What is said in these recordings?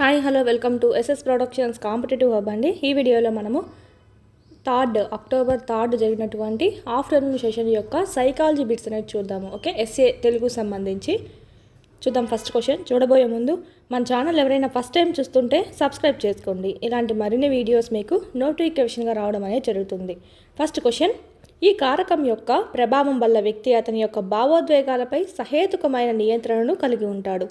Hi hello welcome to SS productions competitive hub అండి. ఈ వీడియోలో మనము అక్టోబర్ 3 జరిగినటువంటి ఆఫ్టర్నూన్ సెషన్ యొక్క సైకాలజీ బిట్స్ అనేది చూద్దాము. ఓకే, ఎస్ఏ తెలుగు సంబంధించి చూద్దాం. ఫస్ట్ క్వశ్చన్ చూడబోయే ముందు మన ఛానల్ ఎవరైనా ఫస్ట్ టైం చూస్తుంటే సబ్స్క్రైబ్ చేసుకోండి. ఇలాంటి మరిన్ని వీడియోస్ మీకు నోటిఫికేషన్గా రావడం అనేది జరుగుతుంది. ఫస్ట్ క్వశ్చన్, ఈ కారకం యొక్క ప్రభావం వల్ల వ్యక్తి అతని యొక్క భావోద్వేగాలపై సహేతుకమైన నియంత్రణను కలిగి ఉంటాడు.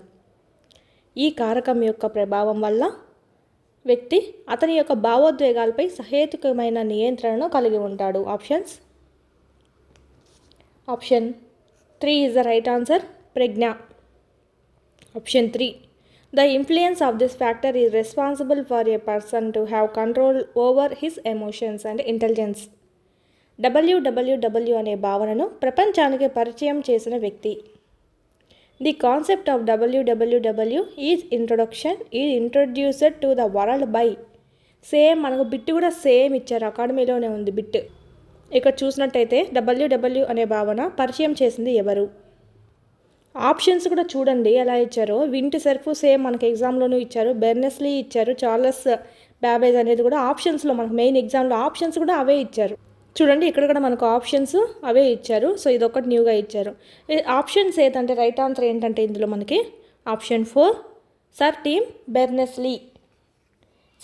ఈ కారకం యొక్క ప్రభావం వల్ల వ్యక్తి అతని యొక్క భావోద్వేగాలపై సహేతుకమైన నియంత్రణను కలిగి ఉంటాడు. Option 3 is the right answer, ప్రజ్ఞ. Option 3, the influence of this factor is responsible for a person to have control over his emotions and intelligence. WWW అనే భావనను ప్రపంచానికి పరిచయం చేసిన వ్యక్తి. The concept of WWW is introduced to the world by same మనకు bit కూడా same ఇచ్చారు, అకాడమీలోనే ఉంది బిట్. ఇక్కడ చూసినట్టయితే WW అనే భావన పరిచయం చేసింది ఎవరు? ఆప్షన్స్ కూడా చూడండి ఎలా ఇచ్చారో. వింట్ సెర్ఫ్ సేమ్ మనకు ఎగ్జామ్లోనూ ఇచ్చారు, బెర్నెస్లీ ఇచ్చారు, చార్లెస్ బ్యాబేజ్ అనేది కూడా ఆప్షన్స్లో మనకు మెయిన్ ఎగ్జామ్లో ఆప్షన్స్ కూడా అవే ఇచ్చారు. చూడండి ఇక్కడ కూడా మనకు ఆప్షన్స్ అవే ఇచ్చారు. సో ఇదొకటి న్యూగా ఇచ్చారు. ఆప్షన్స్ ఏదంటే రైట్ ఆన్సర్ ఏంటంటే ఇందులో మనకి ఆప్షన్ 4 సర్ టీమ్ బెర్నెస్లీ.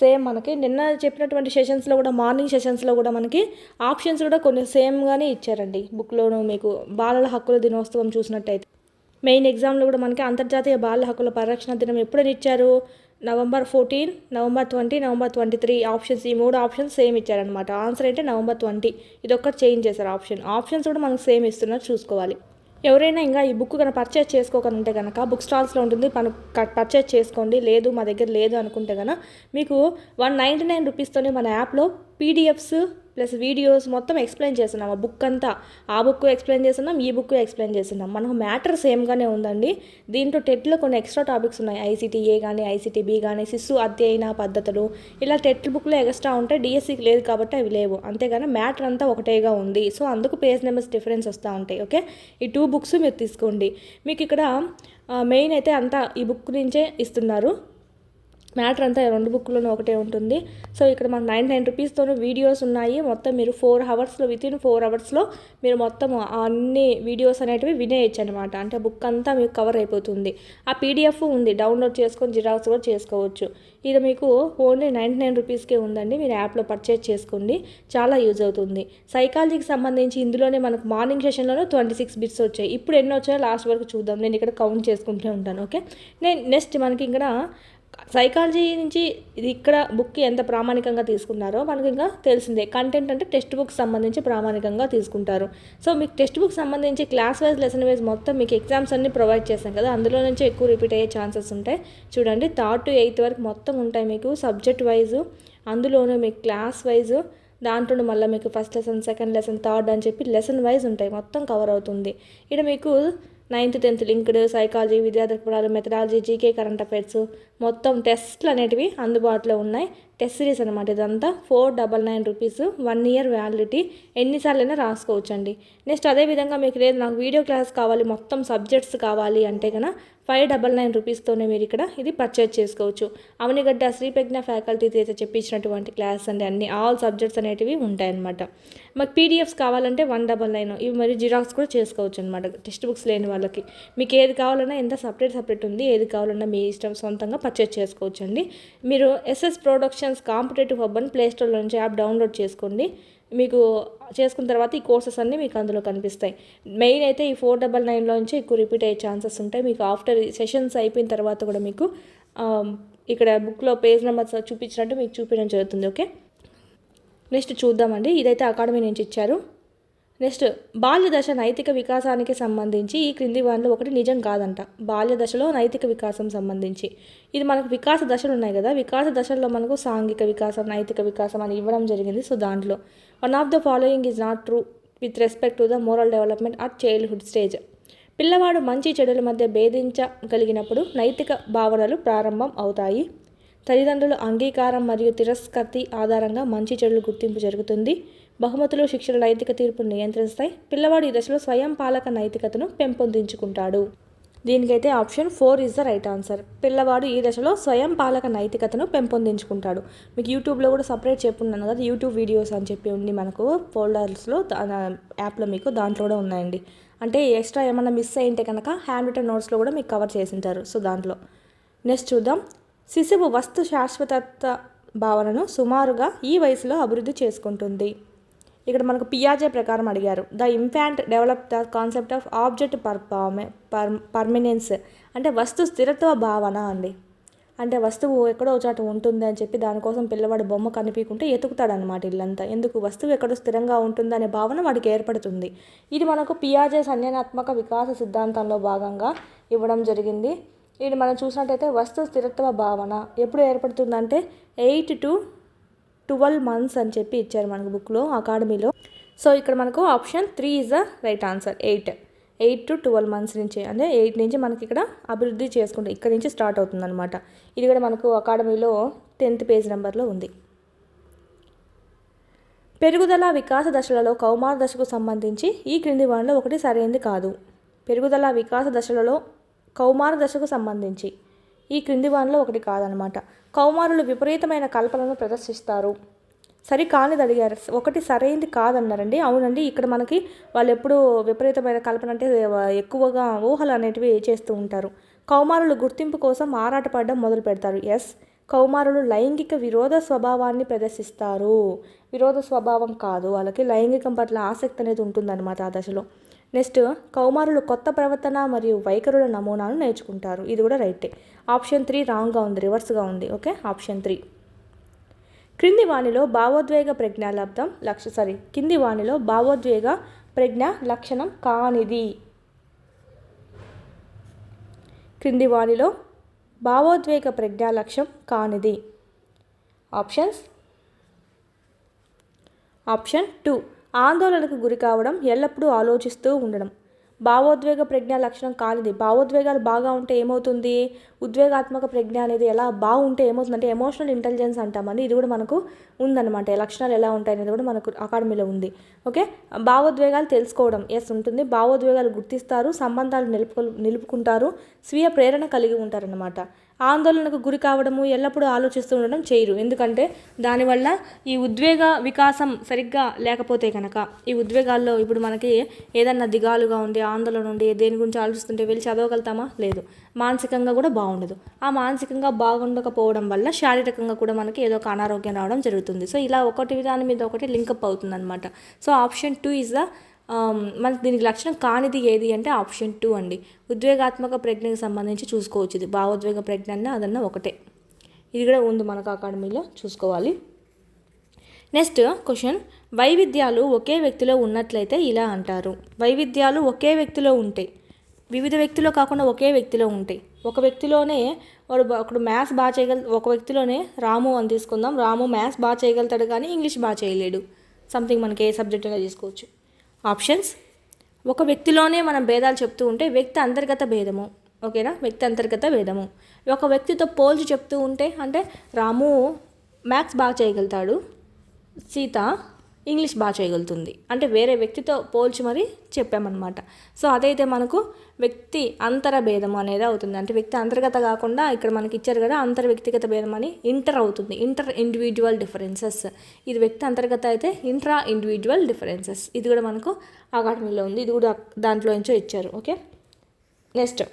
సేమ్ మనకి నిన్న చెప్పినటువంటి సెషన్స్లో కూడా మార్నింగ్ సెషన్స్లో కూడా మనకి ఆప్షన్స్ కూడా కొన్ని సేమ్గానే ఇచ్చారండి బుక్లోను. మీకు బాలల హక్కుల దినోత్సవం చూసినట్టయితే మెయిన్ ఎగ్జామ్లో కూడా మనకి అంతర్జాతీయ బాలల హక్కుల పరిరక్షణ దినం ఎప్పుడని ఇచ్చారు? November 14, November 20, November 23 options. ఈ 3 ఆప్షన్స్ సేమ్ ఇచ్చారనమాట. ఆన్సర్ అయితే November 20. ఇది ఒక్కటి చేంజ్ చేశారు ఆప్షన్స్ కూడా మనకు సేమ్ ఇస్తున్నారు, చూసుకోవాలి. ఎవరైనా ఇంకా ఈ బుక్ కనుక పర్చేస్ చేసుకోకుంటే కనుక బుక్ స్టాల్స్లో ఉంటుంది, పర్చేస్ చేసుకోండి. లేదు మా దగ్గర లేదు అనుకుంటే కనుక మీకు 199 రూపీస్తోనే మన యాప్లో పీడిఎఫ్స్ ప్లస్ వీడియోస్ మొత్తం ఎక్స్ప్లెయిన్ చేస్తున్నాం. ఆ బుక్ అంతా, ఆ బుక్ ఎక్స్ప్లెయిన్ చేస్తున్నాం, ఈ బుక్ ఎక్స్ప్లెయిన్ చేస్తున్నాం. మనకు మ్యాటర్ సేమ్గానే ఉందండి. దీంట్లో టెట్లో కొన్ని ఎక్స్ట్రా టాపిక్స్ ఉన్నాయి. ICTA కానీ ICTB కానీ శిశు అధ్యయన పద్ధతులు ఇలా టెట్ బుక్లో ఎక్స్ట్రా ఉంటాయి. డిఎస్సికి లేదు కాబట్టి అవి లేవు. అంతేగాని మ్యాటర్ అంతా ఒకటేగా ఉంది. సో అందుకు పేజ్ నెంబర్స్ డిఫరెన్స్ వస్తూ ఉంటాయి. ఓకే, ఈ 2 బుక్స్ మీరు తీసుకోండి. మీకు ఇక్కడ మెయిన్ అయితే అంతా ఈ బుక్ నుంచే ఇస్తున్నారు. మ్యాటర్ అంతా 2 బుక్లోనూ ఒకటే ఉంటుంది. సో ఇక్కడ మనకు 99 రూపీస్తోనూ వీడియోస్ ఉన్నాయి. మొత్తం మీరు 4 అవర్స్లో వితిన్ 4 అవర్స్లో మీరు మొత్తం అన్ని వీడియోస్ అనేటివి వినేయచ్చు అనమాట. అంటే బుక్ అంతా మీకు కవర్ అయిపోతుంది. ఆ PDF ఉంది, డౌన్లోడ్ చేసుకొని జిరాక్స్ కూడా చేసుకోవచ్చు. ఇది మీకు ఓన్లీ 99 రూపీస్కే ఉందండి. మీరు యాప్లో పర్చేజ్ చేసుకోండి, చాలా యూజ్ అవుతుంది. సైకాలజీకి సంబంధించి ఇందులోనే మనకు మార్నింగ్ సెషన్లోనే 26 బిట్స్ వచ్చాయి. ఇప్పుడు ఎన్ని వచ్చాయో లాస్ట్ వరకు చూద్దాం. నేను ఇక్కడ కౌంట్ చేసుకుంటూ ఉంటాను. ఓకే, నెక్స్ట్ మనకి ఇక్కడ సైకాలజీ నుంచి ఇది ఇక్కడ బుక్ ఎంత ప్రామాణికంగా తీసుకున్నారో మనకి ఇంకా తెలిసిందే. కంటెంట్ అంటే టెక్స్ట్ బుక్ సంబంధించి ప్రామాణికంగా తీసుకుంటారు. సో మీకు టెక్స్ట్ బుక్ సంబంధించి క్లాస్ వైజ్ లెసన్ వైజ్ మొత్తం మీకు ఎగ్జామ్స్ అన్ని ప్రొవైడ్ చేస్తాం కదా, అందులో నుంచి ఎక్కువ రిపీట్ అయ్యే ఛాన్సెస్ ఉంటాయి. చూడండి 3rd to 8th వరకు మొత్తం ఉంటాయి మీకు సబ్జెక్ట్ వైజు. అందులోనూ మీకు క్లాస్ వైజు, దాంట్లో మళ్ళీ మీకు first lesson, second lesson, third అని చెప్పి లెసన్ వైజ్ ఉంటాయి. మొత్తం కవర్ అవుతుంది. ఇక్కడ మీకు 9th 10th లింక్డ్, సైకాలజీ, విద్యార్థి మెథడాలజీ, జీకే, కరెంట్ అఫైర్స్ మొత్తం టెస్ట్లు అనేటివి అందుబాటులో ఉన్నాయి. టెస్ట్ సిరీస్ అనమాట. ఇదంతా 499 రూపీస్, 1 year వ్యాలిడిటీ. ఎన్నిసార్లైనా రాసుకోవచ్చండి. నెక్స్ట్ అదేవిధంగా మీకు లేదు నాకు వీడియో క్లాస్ కావాలి, మొత్తం సబ్జెక్ట్స్ కావాలి అంటే కనుక 599 రూపీస్తోనే మీరు ఇక్కడ ఇది పర్చేజ్ చేసుకోవచ్చు. అవనిగడ్డ శ్రీప్రజ్ఞ ఫ్యాకల్టీ అయితే చెప్పించినటువంటి క్లాస్ అండి, అన్ని ఆల్ సబ్జెక్ట్స్ అనేటివి ఉంటాయన్నమాట. మాకు PDFs కావాలంటే 199. ఇవి మరి జిరాక్స్ కూడా చేసుకోవచ్చు అనమాట టెక్స్ట్ బుక్స్ లేని వాళ్ళకి. మీకు ఏది కావాలన్నా ఎంత సపరేట్ ఉంది, ఏది కావాలన్నా మీ ఇష్టం సొంతంగా పర్చేజ్ చేసుకోవచ్చు అండి. మీరు SS ప్రొడక్షన్స్ కాంపిటేటివ్ హబ్ అని ప్లేస్టోర్లో నుంచి యాప్ డౌన్లోడ్ చేసుకోండి. మీకు చేసుకున్న తర్వాత ఈ కోర్సెస్ అన్నీ మీకు అందులో కనిపిస్తాయి. మెయిన్ అయితే ఈ 499లో నుంచి ఎక్కువ రిపీట్ అయ్యే ఛాన్సెస్ ఉంటాయి. మీకు ఆఫ్టర్ సెషన్స్ అయిపోయిన తర్వాత కూడా మీకు ఇక్కడ బుక్లో పేజ్ నెంబర్స్ చూపించినట్టు మీకు చూపించడం జరుగుతుంది. ఓకే, నెక్స్ట్ చూద్దామండి. ఇదైతే అకాడమీ నుంచి ఇచ్చారు. నెక్స్ట్ బాల్య దశ నైతిక వికాసానికి సంబంధించి ఈ క్రింది వాటిలో ఒకటి నిజం కాదంట. బాల్య దశలో నైతిక వికాసం సంబంధించి ఇది మనకు వికాస దశలు ఉన్నాయి కదా, వికాస దశల్లో మనకు సాంఘిక వికాసం, నైతిక వికాసం అని ఇవ్వడం జరిగింది. సో దాంట్లో one of the following is not true with respect to the moral development at childhood stage. పిల్లవాడు మంచి చెడుల మధ్య భేదించగలిగినప్పుడు నైతిక భావనలు ప్రారంభం అవుతాయి. తల్లిదండ్రుల అంగీకారం మరియు తిరస్కృతి ఆధారంగా మంచి చెడుల గుర్తింపు జరుగుతుంది. బహుమతులు, శిక్షల నైతిక తీర్పును నియంత్రిస్తాయి. పిల్లవాడు ఈ దశలో స్వయం పాలక నైతికతను పెంపొందించుకుంటాడు. దీనికైతే option 4 is the right answer. పిల్లవాడు ఈ దశలో స్వయం పాలక నైతికతను పెంపొందించుకుంటాడు. మీకు యూట్యూబ్లో కూడా సపరేట్ చెప్పున్నాను కదా, యూట్యూబ్ వీడియోస్ అని చెప్పి ఉంది మనకు ఫోల్డర్స్లో, యాప్లో మీకు దాంట్లో కూడా ఉన్నాయండి. అంటే ఎక్స్ట్రా ఏమన్నా మిస్ అయింటే కనుక హ్యాండ్ రిటన్ నోట్స్లో కూడా మీకు కవర్ చేసింటారు. సో దాంట్లో నెక్స్ట్ చూద్దాం. శిశువు వస్తు శాశ్వతత్వ భావనను సుమారుగా ఈ వయసులో అభివృద్ధి చేసుకుంటుంది. ఇక్కడ మనకు పియాజే ప్రకారం అడిగారు. The infant develop the concept of object permanence, అంటే వస్తు స్థిరత్వ భావన అండి. అంటే వస్తువు ఎక్కడో చోట ఉంటుంది అని చెప్పి దానికోసం పిల్లవాడు బొమ్మ కనిపించుకుంటే ఎతుకుతాడనమాట ఇల్లంతా. ఎందుకు? వస్తువు ఎక్కడో స్థిరంగా ఉంటుంది అనే భావన వాడికి ఏర్పడుతుంది. ఇది మనకు పియాజే సంజ్ఞానాత్మక వికాస సిద్ధాంతంలో భాగంగా ఇవ్వడం జరిగింది. ఇది మనం చూసినట్టయితే వస్తు స్థిరత్వ భావన ఎప్పుడు ఏర్పడుతుందంటే 8 to 12 months అని చెప్పి ఇచ్చారు మనకు బుక్లో, అకాడమీలో. సో ఇక్కడ మనకు option 3 is the right answer. 8 to 12 months నుంచి, అంటే 8 నుంచి మనకి ఇక్కడ అభివృద్ధి చేసుకుంటే ఇక్కడ నుంచి స్టార్ట్ అవుతుంది అనమాట. ఇది కూడా మనకు అకాడమీలో 10th పేజ్ నెంబర్లో ఉంది. పెరుగుదల వికాస దశలలో కౌమార దశకు సంబంధించి ఈ క్రింది వాటిలో ఒకటి సరైనది కాదు. పెరుగుదల వికాస దశలలో కౌమార దశకు సంబంధించి ఈ క్రింది వాటిలో ఒకటి కాదనమాట. కౌమారులు విపరీతమైన కల్పనను ప్రదర్శిస్తారు. సరి కానిది అడిగారు, ఒకటి సరైనది కాదన్నారండి. అవునండి, ఇక్కడ మనకి వాళ్ళు ఎప్పుడు విపరీతమైన కల్పన అంటే ఎక్కువగా ఊహలు అనేటివి చేస్తూ ఉంటారు. కౌమారులు గుర్తింపు కోసం ఆరాటపడడం మొదలు పెడతారు. ఎస్, కౌమారులు లైంగిక విరోధ స్వభావాన్ని ప్రదర్శిస్తారు. విరోధ స్వభావం కాదు, వాళ్ళకి లైంగికం పట్ల ఆసక్తి అనేది ఉంటుందన్నమాట ఆ దశలో. నెక్స్ట్, కౌమారులు కొత్త ప్రవర్తన మరియు వైఖరుల నమూనాను నేర్చుకుంటారు. ఇది కూడా రైటే. ఆప్షన్ 3 రాంగ్గా ఉంది, రివర్స్గా ఉంది. Okay, option 3. కింది వాణిలో భావోద్వేగ ప్రజ్ఞ లక్షణం కానిది. క్రింది వాణిలో భావోద్వేగ ప్రజ్ఞా లక్ష్యం కానిది. ఆప్షన్ 2 ఆందోళనకు గురి కావడం, ఎల్లప్పుడూ ఆలోచిస్తూ ఉండడం. భావోద్వేగ ప్రజ్ఞా లక్షణం కానిది. భావోద్వేగాలు బాగా ఉంటే ఏమవుతుంది? ఉద్వేగాత్మక ప్రజ్ఞ అనేది ఎలా బాగుంటే ఏమవుతుందంటే ఎమోషనల్ ఇంటెలిజెన్స్ అంటామని. ఇది కూడా మనకు ఉందన్నమాట. లక్షణాలు ఎలా ఉంటాయి అనేది కూడా మనకు అకాడమీలో ఉంది. ఓకే, భావోద్వేగాలు తెలుసుకోవడం ఎస్ ఉంటుంది. భావోద్వేగాలు గుర్తిస్తారు, సంబంధాలు నిలుపుకుంటారు, స్వీయ ప్రేరణ కలిగి ఉంటారన్నమాట. ఆందోళనకు గురి కావడము, ఎల్లప్పుడూ ఆలోచిస్తూ ఉండడం చేయరు. ఎందుకంటే దానివల్ల ఈ ఉద్వేగ వికాసం సరిగ్గా లేకపోతే కనుక, ఈ ఉద్వేగాల్లో ఇప్పుడు మనకి ఏదన్నా దిగాలుగా ఉండి ఆందోళన ఉండి దేని గురించి ఆలోచిస్తుంటే వెళ్ళి చదవగలుగుతామా? లేదు. మానసికంగా కూడా బాగుండదు. ఆ మానసికంగా బాగుండకపోవడం వల్ల శారీరకంగా కూడా మనకి ఏదో ఒక అనారోగ్యం రావడం జరుగుతుంది. సో ఇలా ఒకటి దాని మీద ఒకటి లింకప్ అవుతుంది అనమాట. సో ఆప్షన్ 2 ఈజ్ ద మనకి దీనికి లక్షణం కానిది ఏది అంటే ఆప్షన్ 2 అండి. ఉద్వేగాత్మక ప్రజ్ఞకు సంబంధించి చూసుకోవచ్చు. ఇది భావోద్వేగ ప్రజ్ఞ అన్న అదన్నా ఒకటే. ఇది కూడా ఉంది మనకు అకాడమీలో, చూసుకోవాలి. నెక్స్ట్ క్వశ్చన్, వైవిధ్యాలు ఒకే వ్యక్తిలో ఉన్నట్లయితే ఇలా అంటారు. వైవిధ్యాలు ఒకే వ్యక్తిలో ఉంటాయి, వివిధ వ్యక్తిలో కాకుండా ఒకే వ్యక్తిలో ఉంటాయి. ఒక వ్యక్తిలోనే ఒకడు మ్యాథ్స్ బాగా చేయగల, ఒక వ్యక్తిలోనే రాము అని తీసుకుందాం. రాము మ్యాథ్స్ బాగా చేయగలుగుతాడు కానీ ఇంగ్లీష్ బాగా చేయలేడు. సంథింగ్ మనకి ఏ సబ్జెక్ట్ అయినా తీసుకోవచ్చు. ఆప్షన్స్, ఒక వ్యక్తిలోనే మనం భేదాలు చెప్తూ ఉంటే వ్యక్తి అంతర్గత భేదము. ఓకేనా, వ్యక్తి అంతర్గత భేదము. ఒక వ్యక్తితో పోల్చి చెప్తూ ఉంటే, అంటే రాము మ్యాథ్స్ బాగా చేయగలుగుతాడు, సీత ఇంగ్లీష్ బాగా చేయగలుగుతుంది, అంటే వేరే వ్యక్తితో పోల్చి మరి చెప్పామన్నమాట. సో అదైతే మనకు వ్యక్తి అంతర భేదం అనేది అవుతుంది. అంటే వ్యక్తి అంతర్గత కాకుండా ఇక్కడ మనకి ఇచ్చారు కదా అంతర్ వ్యక్తిగత భేదం అని, ఇంటర్ అవుతుంది. Inter individual differences. ఇది వ్యక్తి అంతర్గత అయితే ఇంట్రా ఇండివిజువల్ డిఫరెన్సెస్. ఇది కూడా మనకు అకాడమీలో ఉంది. ఇది కూడా దాంట్లో నుంచో ఇచ్చారు. ఓకే, నెక్స్ట్,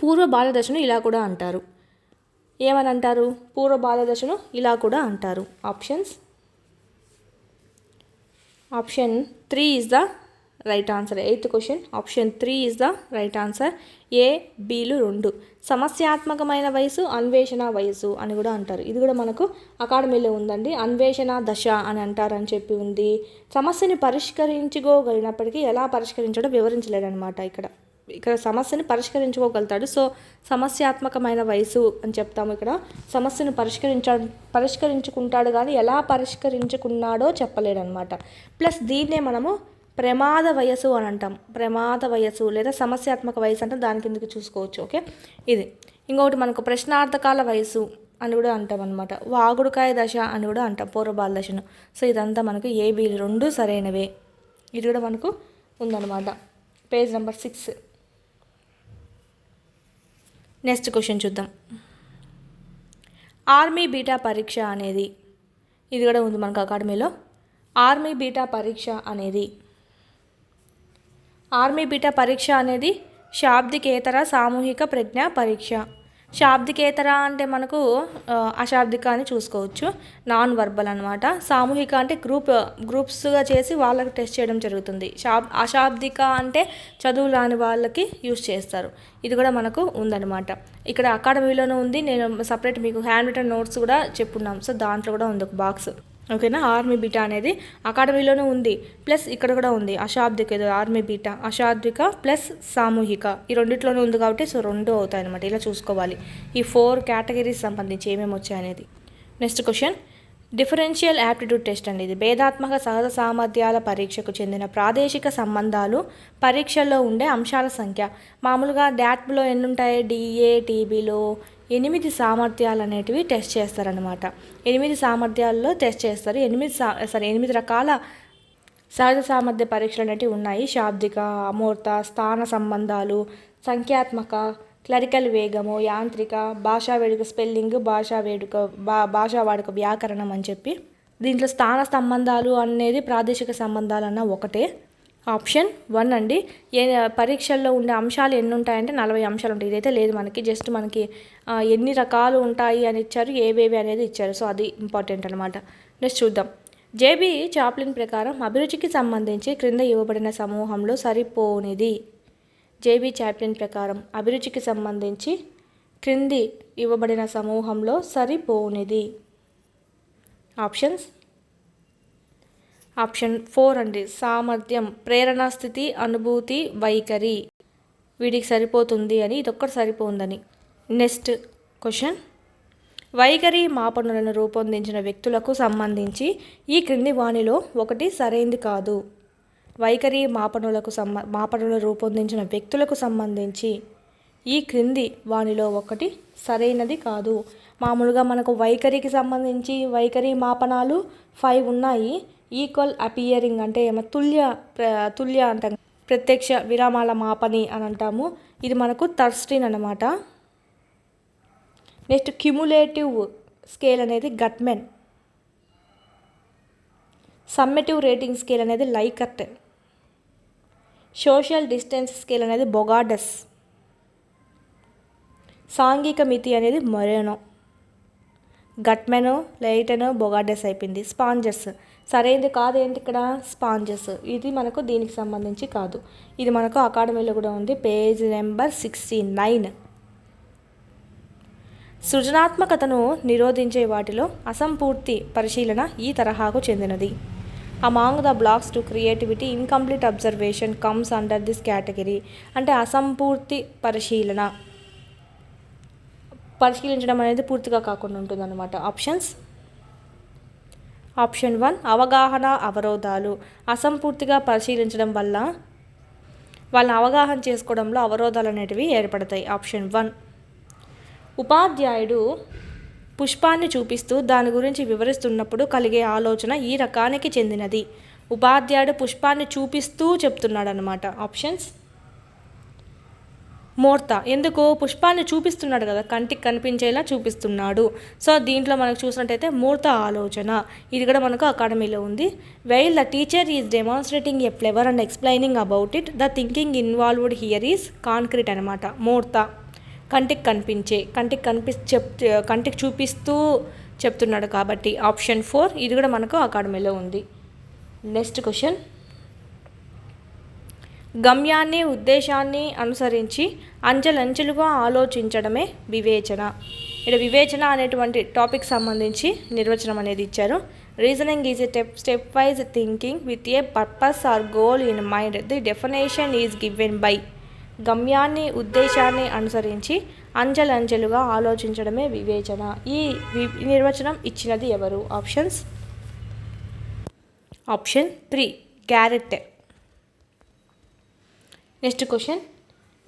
పూర్వ బాల్య దశను ఇలా కూడా అంటారు. ఏమని అంటారు? పూర్వ బాల్య దశను ఇలా కూడా అంటారు. Option 3 is the right answer. 8th question, option 3 is the right answer. A, Bలు 2. సమస్యాత్మకమైన వయసు, అన్వేషణ వయసు అని కూడా అంటారు. ఇది కూడా మనకు అకాడమీలో ఉందండి. అన్వేషణ దశ అని అంటారని చెప్పి ఉంది. సమస్యని పరిష్కరించుకోగలిగినప్పటికీ ఎలా పరిష్కరించడం వివరించలేడనమాట. ఇక్కడ సమస్యని పరిష్కరించుకోగలుగుతాడు. సో సమస్యాత్మకమైన వయసు అని చెప్తాము. ఇక్కడ సమస్యను పరిష్కరించుకుంటాడు కానీ ఎలా పరిష్కరించుకున్నాడో చెప్పలేడనమాట. ప్లస్ దీన్నే మనము ప్రమాద వయసు అని అంటాం. ప్రమాద వయసు లేదా సమస్యాత్మక వయసు అంటే దాని కిందకి చూసుకోవచ్చు. ఓకే, ఇది. ఇంకొకటి మనకు ప్రశ్నార్థకాల వయసు అని కూడా అంటాం అనమాట. వాగుడుకాయ దశ అని కూడా అంటాం పూర్వబాల దశను. సో ఇదంతా మనకు A, B 2 సరైనవే. ఇది కూడా మనకు ఉందన్నమాట. Page number 6. నెక్స్ట్ క్వశ్చన్ చూద్దాం. ఆర్మీ బీటా పరీక్ష అనేది, ఇది కూడా ఉంది మనకు అకాడమీలో. ఆర్మీ బీటా పరీక్ష అనేది శాబ్దికేతర సామూహిక ప్రజ్ఞా పరీక్ష. శాబ్దికేతర అంటే మనకు అశాబ్దిక అని చూసుకోవచ్చు, నాన్ వర్బల్ అనమాట. సామూహిక అంటే గ్రూప్స్గా చేసి వాళ్ళకి టెస్ట్ చేయడం జరుగుతుంది. అశాబ్దిక అంటే చదువు రాని వాళ్ళకి యూజ్ చేస్తారు. ఇది కూడా మనకు ఉందన్నమాట. ఇక్కడ అకాడమీలోనే ఉంది, నేను సపరేట్ మీకు హ్యాండ్ రిటన్ నోట్స్ కూడా చెప్పున్నాం. సో దాంట్లో కూడా ఉంది ఒక బాక్స్, ఓకేనా. ఆర్మీ బీటా అనేది అకాడమీలోనే ఉంది, ప్లస్ ఇక్కడ కూడా ఉంది అశాబ్దిక. ఇది ఆర్మీ బీటా అశాబ్దిక ప్లస్ సామూహిక, ఈ రెండిట్లోనే ఉంది కాబట్టి సో రెండు అవుతాయి అనమాట. ఇలా చూసుకోవాలి ఈ 4 కేటగిరీస్ సంబంధించి ఏమేమి వచ్చాయనేది. Next question, differential aptitude test అండి. ఇది భేదాత్మక సహజ సామర్థ్యాల పరీక్షకు చెందిన ప్రాదేశిక సంబంధాలు పరీక్షల్లో ఉండే అంశాల సంఖ్య. మామూలుగా డాట్లో ఎన్ని ఉంటాయి, డిఏ టీబీలో 8 సామర్థ్యాలు అనేటివి టెస్ట్ చేస్తారనమాట. 8 సామర్థ్యాల్లో టెస్ట్ చేస్తారు. 8 రకాల సహజ సామర్థ్య పరీక్షలు అనేటివి ఉన్నాయి. శాబ్దిక, అమూర్త, స్థాన సంబంధాలు, సంఖ్యాత్మక, క్లరికల్ వేగము, యాంత్రిక, భాషా వేడుక స్పెల్లింగ్, భాషా వాడుక వ్యాకరణం అని చెప్పి. దీంట్లో స్థాన సంబంధాలు అనేది ప్రాదేశిక సంబంధాలు అన్న ఒకటే. ఆప్షన్ 1 అండి. పరీక్షల్లో ఉండే అంశాలు ఎన్ని ఉంటాయంటే 40 అంశాలు ఉంటాయి. ఇదైతే లేదు మనకి, జస్ట్ మనకి ఎన్ని రకాలు ఉంటాయి అని ఇచ్చారు, ఏవేవి అనేది ఇచ్చారు. సో అది ఇంపార్టెంట్ అనమాట. నెక్స్ట్ చూద్దాం. జేబీ చాప్లిన్ ప్రకారం అభిరుచికి సంబంధించి క్రింద ఇవ్వబడిన సమూహంలో సరిపోనిది. జేబీ చాప్లిన్ ప్రకారం అభిరుచికి సంబంధించి క్రింది ఇవ్వబడిన సమూహంలో సరిపోనిది. ఆప్షన్ 4 అండి. సామర్థ్యం, ప్రేరణ స్థితి, అనుభూతి, వైఖరి, వీటికి సరిపోతుంది అని, ఇదొక్కటి సరిపోతుందని. నెక్స్ట్ క్వశ్చన్, వైఖరి మాపనులను రూపొందించిన వ్యక్తులకు సంబంధించి ఈ క్రింది వాణిలో ఒకటి సరైంది కాదు. వైఖరి మాపనులను రూపొందించిన వ్యక్తులకు సంబంధించి ఈ క్రింది వాణిలో ఒకటి సరైనది కాదు. మామూలుగా మనకు వైఖరికి సంబంధించి వైఖరి మాపనాలు 5 ఉన్నాయి. ఈక్వల్ అపియరింగ్ అంటే ఏమో తుల్య అంటాం, ప్రత్యక్ష విరామాల మాపని అని అంటాము. ఇది మనకు 13 అన్నమాట. నెక్స్ట్ క్యుములేటివ్ స్కేల్ అనేది గట్మెన్, సమ్మేటివ్ రేటింగ్ స్కేల్ అనేది లైకర్ట్, సోషల్ డిస్టెన్స్ స్కేల్ అనేది బొగాడస్, సాంఘిక మితి అనేది మొరేనో. గట్మెన్, లైటన్, బొగాడస్ అయిపోయింది. స్పాంజెస్ సరైనది కాదు. ఏంటి ఇక్కడ స్పాంజెస్, ఇది మనకు దీనికి సంబంధించి కాదు. ఇది మనకు అకాడమీలో కూడా ఉంది, పేజ్ నెంబర్ 69. సృజనాత్మకతను నిరోధించే వాటిలో అసంపూర్తి పరిశీలన ఈ తరహాకు చెందినది. Among the blocks to creativity incomplete observation comes under this category. అంటే అసంపూర్తి పరిశీలించడం అనేది పూర్తిగా కాకుండా ఉంటుందన్నమాట. ఆప్షన్ 1 అవగాహన అవరోధాలు. అసంపూర్తిగా పరిశీలించడం వల్ల వాళ్ళని అవగాహన చేసుకోవడంలో అవరోధాలు అనేటివి ఏర్పడతాయి. ఆప్షన్ 1. ఉపాధ్యాయుడు పుష్పాన్ని చూపిస్తూ దాని గురించి వివరిస్తున్నప్పుడు కలిగే ఆలోచన ఈ రకానికి చెందినది. ఉపాధ్యాయుడు పుష్పాన్ని చూపిస్తూ చెప్తున్నాడు అనమాట. ఆప్షన్స్ మూర్త, ఎందుకు పుష్పాన్ని చూపిస్తున్నాడు కదా, కంటికి కనిపించేలా చూపిస్తున్నాడు. సో దీంట్లో మనకు చూసినట్టయితే మూర్త ఆలోచన, ఇది కూడా మనకు అకాడమీలో ఉంది. While the teacher is demonstrating a flavour and explaining about it the thinking involved here is concrete అనమాట. మూర్త కంటికి కంటికి చూపిస్తూ చెప్తున్నాడు కాబట్టి ఆప్షన్ 4 ఇది కూడా మనకు అకాడమీలో ఉంది. నెక్స్ట్ క్వశ్చన్, గమ్యాన్ని ఉద్దేశాన్ని అనుసరించి అంచెలంచెలుగా ఆలోచించడమే వివేచన. ఇక్కడ వివేచన అనేటువంటి టాపిక్ సంబంధించి నిర్వచనం అనేది ఇచ్చారు. Reasoning is a step wise thinking with a purpose or goal in mind. The definition is given by. గమ్యాన్ని ఉద్దేశాన్ని అనుసరించి అంచెలంచెలుగా ఆలోచించడమే వివేచన. ఈ నిర్వచనం ఇచ్చినది ఎవరు? Option 3 carat. నెక్స్ట్ క్వశ్చన్,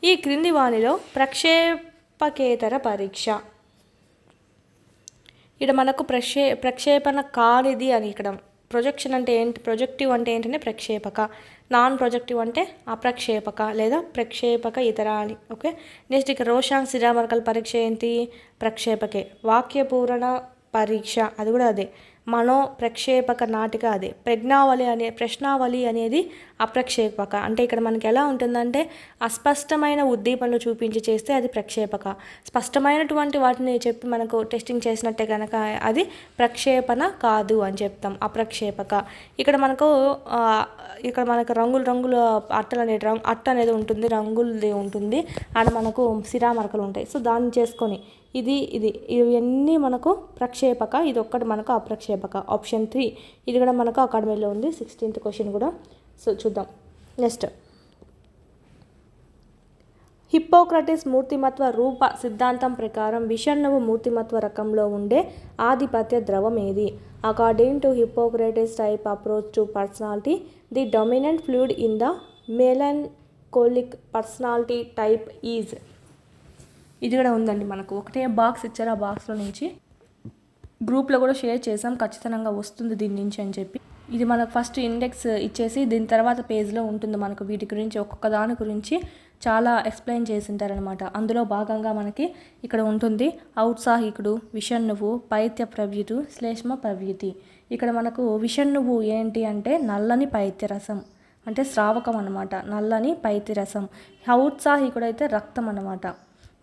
ఈ క్రింది వానిలో ప్రక్షేపకేతర పరీక్ష. ఇక్కడ మనకు ప్రక్షేపణ కానిది అని ఇక్కడ ప్రొజెక్షన్ అంటే ఏంటి, ప్రొజెక్టివ్ అంటే ఏంటంటే ప్రక్షేపక, నాన్ ప్రొజెక్టివ్ అంటే అప్రక్షేపక లేదా ప్రక్షేపక ఇతర అని. ఓకే, నెక్స్ట్ ఇక రోషాంగ్ శిరామరకల పరీక్ష ఏంటి, ప్రక్షేపకే. వాక్య పూరణ పరీక్ష అది కూడా అదే. మనో ప్రక్షేపక నాటిక అదే. ప్రశ్నావళి అనేది అప్రక్షేపక. అంటే ఇక్కడ మనకి ఎలా ఉంటుందంటే అస్పష్టమైన ఉద్దీపనలు చూపించి చేస్తే అది ప్రక్షేపక, స్పష్టమైనటువంటి వాటిని చెప్పి మనకు టెస్టింగ్ చేసినట్టే కనుక అది ప్రక్షేపణ కాదు అని చెప్తాం, అప్రక్షేపక. ఇక్కడ మనకు రంగుల అట్ట అనేది ఉంటుంది, రంగులది ఉంటుంది, ఆడ మనకు సిరామరకలు ఉంటాయి. సో దాన్ని చేసుకొని ఇవన్నీ మనకు ప్రక్షేపక, ఇది ఒక్కటి మనకు అప్రక్షేపక. ఆప్షన్ 3 ఇది కూడా మనకు అకాడమీలో ఉంది, 16th క్వశ్చన్ కూడా. సో చూద్దాం. నెక్స్ట్, హిప్పోక్రటిస్ మూర్తిమత్వ రూప సిద్ధాంతం ప్రకారం విషణువు మూర్తిమత్వ రకంలో ఉండే ఆధిపత్య ద్రవం ఏది? According to Hippocrates type approach to personality, the dominant fluid in the melancholic personality type is. ఇది కూడా ఉందండి మనకు, ఒకటే బాక్స్ ఇచ్చారు, ఆ బాక్స్లో నుంచి గ్రూప్లో కూడా షేర్ చేసాం, ఖచ్చితంగా వస్తుంది దీని నుంచి అని చెప్పి. ఇది మనకు ఫస్ట్ ఇండెక్స్ ఇచ్చేసి దీని తర్వాత పేజ్లో ఉంటుంది మనకు వీటి గురించి ఒక్కొక్క దాని గురించి చాలా ఎక్స్ప్లెయిన్ చేసింటారనమాట. అందులో భాగంగా మనకి ఇక్కడ ఉంటుంది ఔత్సాహికుడు, విషణువు, పైత్య ప్రవ్యుతు, శ్లేష్మ ప్రవ్యుతి. ఇక్కడ మనకు విషణువు ఏంటి అంటే నల్లని పైత్యరసం, అంటే శ్రావకం అనమాట, నల్లని పైత్యరసం. ఔత్సాహికుడు అయితే రక్తం అనమాట.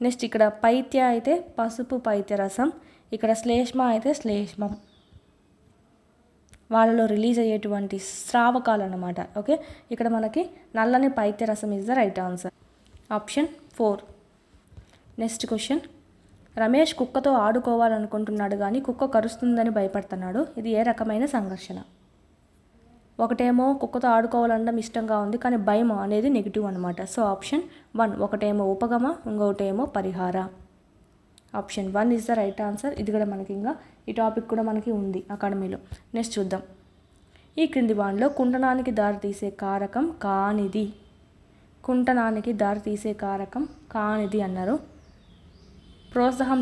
నెక్స్ట్ ఇక్కడ పైత్య అయితే పసుపు పైత్యరసం, ఇక్కడ శ్లేష్మ అయితే శ్లేష్మం, వాళ్ళలో రిలీజ్ అయ్యేటువంటి స్రావకాలు అనమాట. ఓకే, ఇక్కడ మనకి నల్లని పైత్యరసం is the right answer, option 4. Next question, Ramesh కుక్కతో ఆడుకోవాలనుకుంటున్నాడు కానీ కుక్క కరుస్తుందని భయపడుతున్నాడు, ఇది ఏ రకమైన సంఘర్షణ? ఒకటేమో కుక్కతో ఆడుకోవాలనడం ఇష్టంగా ఉంది కానీ భయం అనేది నెగిటివ్ అనమాట. సో ఆప్షన్ 1, ఒకటేమో ఉపగమ, ఇంకొకటేమో పరిహార. Option 1 is the right answer. ఇది కూడా మనకి ఇంకా ఈ టాపిక్ కూడా మనకి ఉంది అకాడమీలో. నెక్స్ట్ చూద్దాం. ఈ క్రింది వానిలో కుంటనానికి దారితీసే కారకం కానిది. కుంటనానికి దారితీసే కారకం కానిది అన్నారు. ప్రోత్సాహం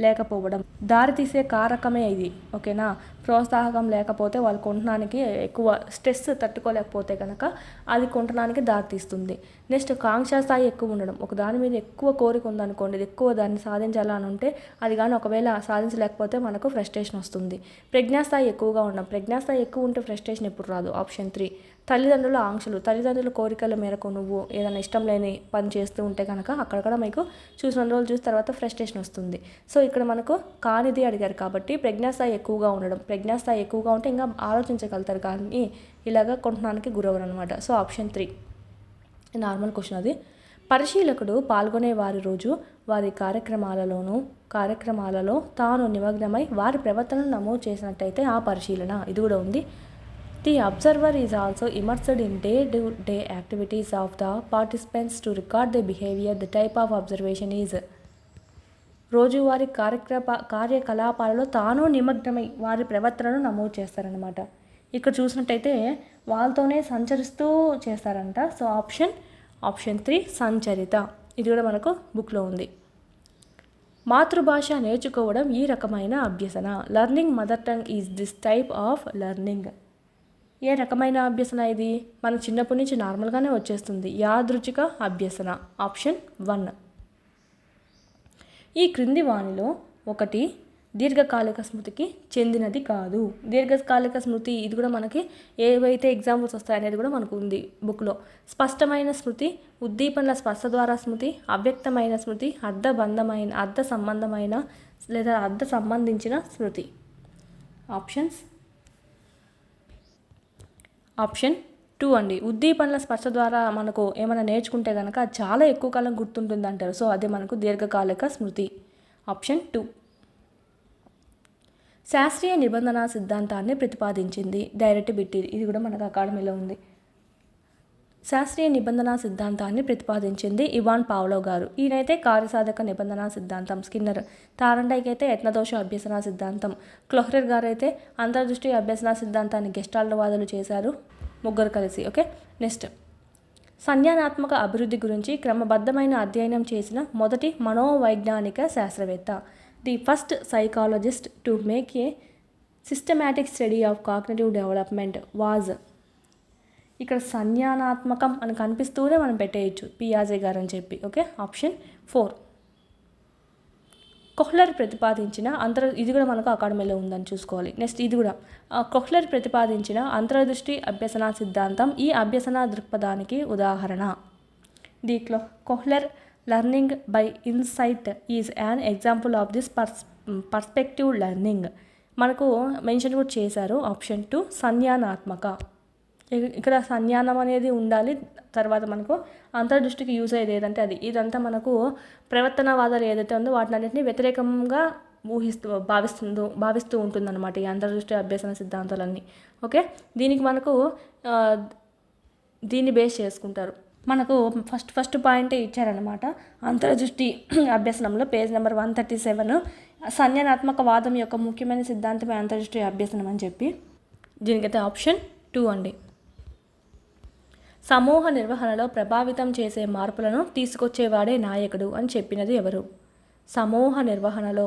లేకపోవడం దారితీసే కారకమే ఇది. ఓకేనా, ప్రోత్సాహకం లేకపోతే వాళ్ళు కుంటనానికి ఎక్కువ స్ట్రెస్ తట్టుకోలేకపోతే కనుక అది కుంటనానికి దారితీస్తుంది. నెక్స్ట్ కాంక్షా స్థాయి ఎక్కువ ఉండడం, ఒక దాని మీద ఎక్కువ కోరిక ఉందనుకోండి, ఇది ఎక్కువ దాన్ని సాధించాలని ఉంటే అది కానీ ఒకవేళ సాధించలేకపోతే మనకు ఫ్రస్ట్రేషన్ వస్తుంది. ప్రజ్ఞాస్థాయి ఎక్కువగా ఉండడం, ప్రజ్ఞాస్థాయి ఎక్కువ ఉంటే ఫ్రస్ట్రేషన్ ఎప్పుడు రాదు. ఆప్షన్ 3. తల్లిదండ్రుల ఆంక్షలు, తల్లిదండ్రుల కోరికల మేరకు నువ్వు ఏదైనా ఇష్టం లేని పని చేస్తూ ఉంటే కనుక అక్కడక్కడ మీకు చూసిన రోజులు చూసిన తర్వాత ఫ్రస్ట్రేషన్ వస్తుంది. సో ఇక్కడ మనకు కానిది అడిగారు కాబట్టి ప్రజ్ఞాస్థాయి ఎక్కువగా ఉండడం, ప్రజ్ఞాస్థాయి ఎక్కువగా ఉంటే ఇంకా ఆలోచించగలుగుతారు కానీ ఇలాగ కొంటున్నానికి గురవరు అనమాట. సో ఆప్షన్ 3 నార్మల్ క్వశ్చన్ అది. పరిశీలకుడు పాల్గొనే వారి రోజు వారి కార్యక్రమాలలో తాను నిమగ్నమై వారి ప్రవర్తనను నమోదు చేసినట్టయితే ఆ పరిశీలన. ఇది కూడా ఉంది. The observer is also immersed in day-to-day activities of the participants to record their behavior. The type of observation is. రోజువారీ కార్యకలాపాలలో తాను నిమగ్నమై వారి ప్రవర్తనను నమోదు చేస్తారనమాట. ఇక్కడ చూసినట్టయితే వాళ్ళతోనే సంచరిస్తూ చేస్తారంట. So option 3 సంచరిత. ఇది కూడా మనకు బుక్లో ఉంది. మాతృభాష నేర్చుకోవడం ఈ రకమైన అభ్యసన. Learning mother tongue is this type of learning. ఏ రకమైన అభ్యసన ఇది? మనకు చిన్నప్పటి నుంచి నార్మల్గానే వచ్చేస్తుంది, యాదృచ్ఛిక అభ్యసన. ఆప్షన్ 1. ఈ క్రింది వానిలో ఒకటి దీర్ఘకాలిక స్మృతికి చెందినది కాదు. దీర్ఘకాలిక స్మృతి ఇది కూడా మనకి ఏవైతే ఎగ్జాంపుల్స్ వస్తాయనేది కూడా మనకు ఉంది బుక్లో. స్పష్టమైన స్మృతి, ఉద్దీపనల స్పర్శ ద్వారా స్మృతి, అవ్యక్తమైన స్మృతి, అర్థ సంబంధమైన లేదా అర్థ సంబంధించిన స్మృతి. ఆప్షన్ 2 అండి. ఉద్దీపనల స్పర్శ ద్వారా మనకు ఏమైనా నేర్చుకుంటే కనుక అది చాలా ఎక్కువ కాలం గుర్తుంటుంది అంటారు. సో అదే మనకు దీర్ఘకాలిక స్మృతి. ఆప్షన్ 2. శాస్త్రీయ నిబంధన సిద్ధాంతాన్ని ప్రతిపాదించింది. డైరెక్ట్ బిట్ ఇది కూడా మనకు అకాడమీలో ఉంది. శాస్త్రీయ నిబంధన సిద్ధాంతాన్ని ప్రతిపాదించింది ఇవాన్ పావ్లోవ్ గారు. ఈయనైతే కార్యసాధక నిబంధన సిద్ధాంతం స్కిన్నర్. తారండైకి అయితే యత్నదోష అభ్యసన సిద్ధాంతం. క్లోహ్రెర్ గారు అయితే అంతర్దృష్టి అభ్యసన సిద్ధాంతాన్ని గెస్టాల్ట్వాదులు చేశారు, ముగ్గురు కలిసి. ఓకే, నెక్స్ట్ సంజ్ఞానాత్మక అభివృద్ధి గురించి క్రమబద్ధమైన అధ్యయనం చేసిన మొదటి మనోవైజ్ఞానిక శాస్త్రవేత్త. The first psychologist to make a systematic study of cognitive development was. ఇక్కడ సంజ్ఞానాత్మకం అని కనిపిస్తూనే మనం పెట్టేయచ్చు పియాజే గారు అని చెప్పి. Okay, option 4. కొహ్లర్ ప్రతిపాదించిన ఇది కూడా మనకు అకాడమీలో ఉందని చూసుకోవాలి. నెక్స్ట్ ఇది కూడా కొహ్లర్ ప్రతిపాదించిన అంతర్దృష్టి అభ్యసన సిద్ధాంతం ఈ అభ్యసన దృక్పథానికి ఉదాహరణ. దీంట్లో Kohler learning by insight is an example of this perspective learning మనకు మెన్షన్ కూడా చేశారు. ఆప్షన్ 2 సంజ్ఞానాత్మక. ఇక్కడ సంజ్ఞానం అనేది ఉండాలి. తర్వాత మనకు అంతర్దృష్టికి యూజ్ అయ్యేది ఏదంటే అది. ఇదంతా మనకు ప్రవర్తనవాదాలు ఏదైతే ఉందో వాటిని అన్నింటినీ వ్యతిరేకంగా భావిస్తూ ఉంటుందన్నమాట ఈ అంతర్దృష్టి అభ్యసన సిద్ధాంతాలన్నీ. ఓకే, దీనికి మనకు దీన్ని బేస్ చేసుకుంటారు. మనకు ఫస్ట్ పాయింటే ఇచ్చారనమాట అంతర్దృష్టి అభ్యసనంలో పేజ్ నెంబర్ 137 సంజ్ఞానాత్మక వాదం యొక్క ముఖ్యమైన సిద్ధాంతమే అంతర్దృష్టి అభ్యసనం అని చెప్పి. దీనికైతే ఆప్షన్ 2 అండి. సమూహ నిర్వహణలో ప్రభావితం చేసే మార్పులను తీసుకొచ్చేవాడే నాయకుడు అని చెప్పినది ఎవరు? సమూహ నిర్వహణలో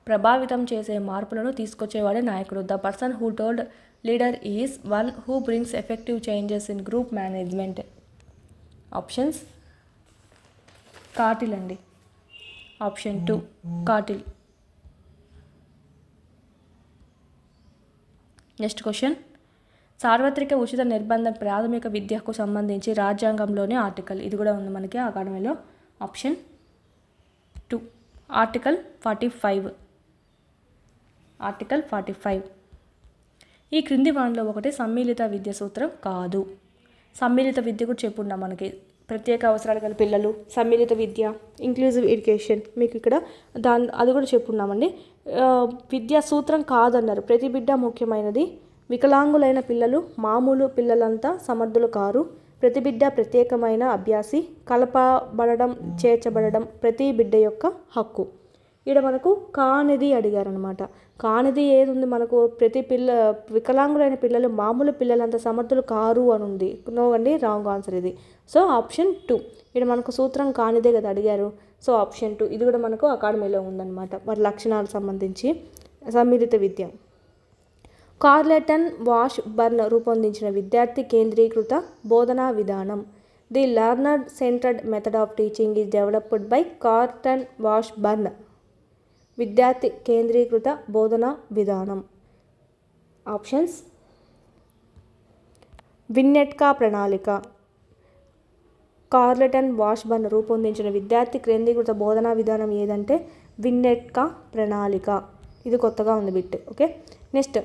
ప్రభావితం చేసే మార్పులను తీసుకొచ్చేవాడే నాయకుడు. The person who told leader is one who brings effective changes in group management. Options Cattell అండి. Option 2 Cattell. Next question. సార్వత్రిక ఉచిత నిర్బంధం ప్రాథమిక విద్యకు సంబంధించి రాజ్యాంగంలోని ఆర్టికల్. ఇది కూడా ఉంది మనకి అకాడమీలో. Option 2 article 45. ఆర్టికల్ 45. ఈ క్రింది వాటిలో ఒకటి సమ్మిళిత విద్య సూత్రం కాదు. సమ్మిళిత విద్య కూడా చెప్పున్నాం మనకి. ప్రత్యేక అవసరాలు గల పిల్లలు, సమ్మిళిత విద్య, ఇంక్లూజివ్ ఎడ్యుకేషన్ మీకు ఇక్కడ అది కూడా చెప్పున్నామండి. విద్యా సూత్రం కాదన్నారు. ప్రతి బిడ్డ ముఖ్యమైనది. వికలాంగులైన పిల్లలు మామూలు పిల్లలంతా సమర్థులు కారు. ప్రతి బిడ్డ ప్రత్యేకమైన అభ్యాసి. కలపబడడం చేర్చబడడం ప్రతి బిడ్డ యొక్క హక్కు. ఇక్కడ మనకు కానిది అడిగారనమాట. కానిది ఏది ఉంది మనకు? వికలాంగులైన పిల్లలు మామూలు పిల్లలంతా సమర్థులు కారు అని ఉంది. నో అండి, రాంగ్ ఆన్సర్ ఇది. సో ఆప్షన్ 2 ఇక్కడ మనకు సూత్రం కానిదే కదా అడిగారు. సో ఆప్షన్ 2 ఇది కూడా మనకు అకాడమీలో ఉందన్నమాట. మరి లక్షణాలకు సంబంధించి సమ్మిళిత విద్య. కార్లెటన్ వాష్ బర్న్ రూపొందించిన విద్యార్థి కేంద్రీకృత బోధనా విధానం. The learner centred method of teaching is developed by Carleton wash burn. విద్యార్థి కేంద్రీకృత బోధనా విధానం. ఆప్షన్స్ విన్నెట్కా ప్రణాళిక. కార్లెటన్ వాష్ బర్న్ రూపొందించిన విద్యార్థి కేంద్రీకృత బోధనా విధానం ఏదంటే విన్నెట్కా ప్రణాళిక. ఇది కొత్తగా ఉంది bit. Okay, next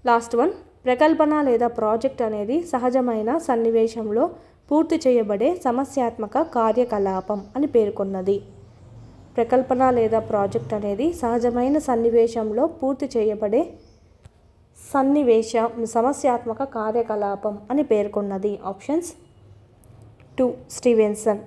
last one. ప్రకల్పన లేదా ప్రాజెక్ట్ అనేది సహజమైన సన్నివేశంలో పూర్తి చేయబడే సమస్యాత్మక కార్యకలాపం అని పేర్కొన్నది. ప్రకల్పన లేదా ప్రాజెక్ట్ అనేది సహజమైన సన్నివేశంలో పూర్తి చేయబడే సమస్యాత్మక కార్యకలాపం అని పేర్కొన్నది. Options 2 Stevenson.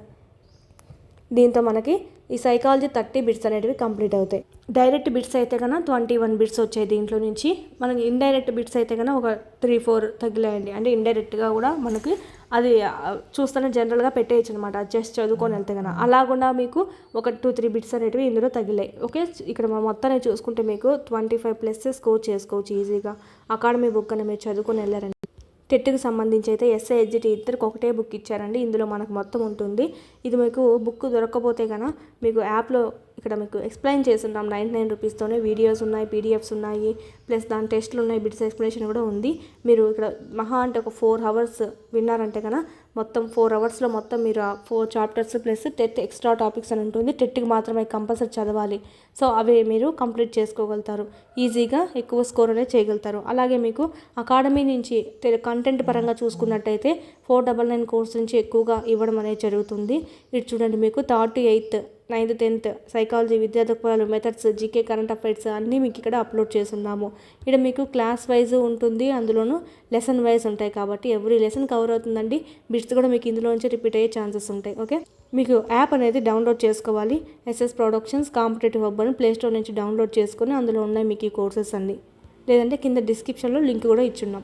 దీంతో మనకి ఈ సైకాలజీ 30 బిట్స్ అనేటివి కంప్లీట్ అవుతాయి. డైరెక్ట్ బిట్స్ అయితే కన్నా 21 బిట్స్ వచ్చాయి దీంట్లో నుంచి. మనకి ఇండైరెక్ట్ బిట్స్ అయితే కన్నా ఒక 3-4 తగిలాయండి. అంటే ఇండైరెక్ట్గా కూడా మనకి అది చూస్తేనే జనరల్గా పెట్టేయచ్చు అనమాట. జస్ట్ చదువుకొని వెళ్తే కన్నా. అలాగుండా మీకు ఒక 2-3 బిట్స్ అనేటివి ఇందులో తగిలాయి. ఓకే, ఇక్కడ మనం మొత్తాన్ని చూసుకుంటే మీకు 25+ స్కోర్ చేసుకోవచ్చు ఈజీగా. అకాడమీ బుక్ అని మీరు చదువుకొని వెళ్ళారండి. టెట్కి సంబంధించి అయితే ఎస్ఐ ఎస్జిటి ఇద్దరికి ఒకటే బుక్ ఇచ్చారండి. ఇందులో మనకు మొత్తం ఉంటుంది. ఇది మీకు బుక్ దొరకకపోతే కన్నా మీకు యాప్లో ఇక్కడ మీకు ఎక్స్ప్లెయిన్ చేస్తున్నాం. 99 రూపీస్తోనే వీడియోస్ ఉన్నాయి, పీడిఎఫ్స్ ఉన్నాయి, ప్లస్ దాని టెస్ట్లు ఉన్నాయి, బిట్స్ ఎక్స్ప్లెనేషన్ కూడా ఉంది. మీరు ఇక్కడ మహా అంటే ఒక 4 అవర్స్ విన్నారంటే కన్నా మొత్తం 4 అవర్స్లో మొత్తం మీరు 4 chapters plus TET extra topics అని ఉంటుంది. టెట్కి మాత్రమే కంపల్సరీ చదవాలి. సో అవి మీరు కంప్లీట్ చేసుకోగలుగుతారు. ఈజీగా ఎక్కువ స్కోర్ అనేది చేయగలుగుతారు. అలాగే మీకు అకాడమీ నుంచి కంటెంట్ పరంగా చూసుకున్నట్టయితే 499 కోర్స్ నుంచి ఎక్కువగా ఇవ్వడం అనేది జరుగుతుంది. ఇటు చూడండి, మీకు 3rd to 8th 9th 10th psychology, విద్యా దృక్పథాలు, మెథడ్స్, జీకే, కరెంట్ అఫైర్స్ అన్నీ మీకు ఇక్కడ అప్లోడ్ చేస్తున్నాము. ఇక్కడ మీకు క్లాస్ వైజ్ ఉంటుంది, అందులోనూ లెసన్ వైజ్ ఉంటాయి. కాబట్టి ఎవ్రీ లెసన్ కవర్ అవుతుందండి. బిట్స్ కూడా మీకు ఇందులో నుంచి రిపీట్ అయ్యే ఛాన్సెస్ ఉంటాయి. ఓకే, మీకు యాప్ అనేది డౌన్లోడ్ చేసుకోవాలి. ఎస్ఎస్ ప్రొడక్షన్స్ కాంపిటేటివ్ హబ్ అని ప్లేస్టోర్ నుంచి డౌన్లోడ్ చేసుకొని అందులో ఉన్నాయి మీకు ఈ కోర్సెస్ అన్నీ. లేదంటే కింద డిస్క్రిప్షన్లో లింక్ కూడా ఇచ్చున్నాం.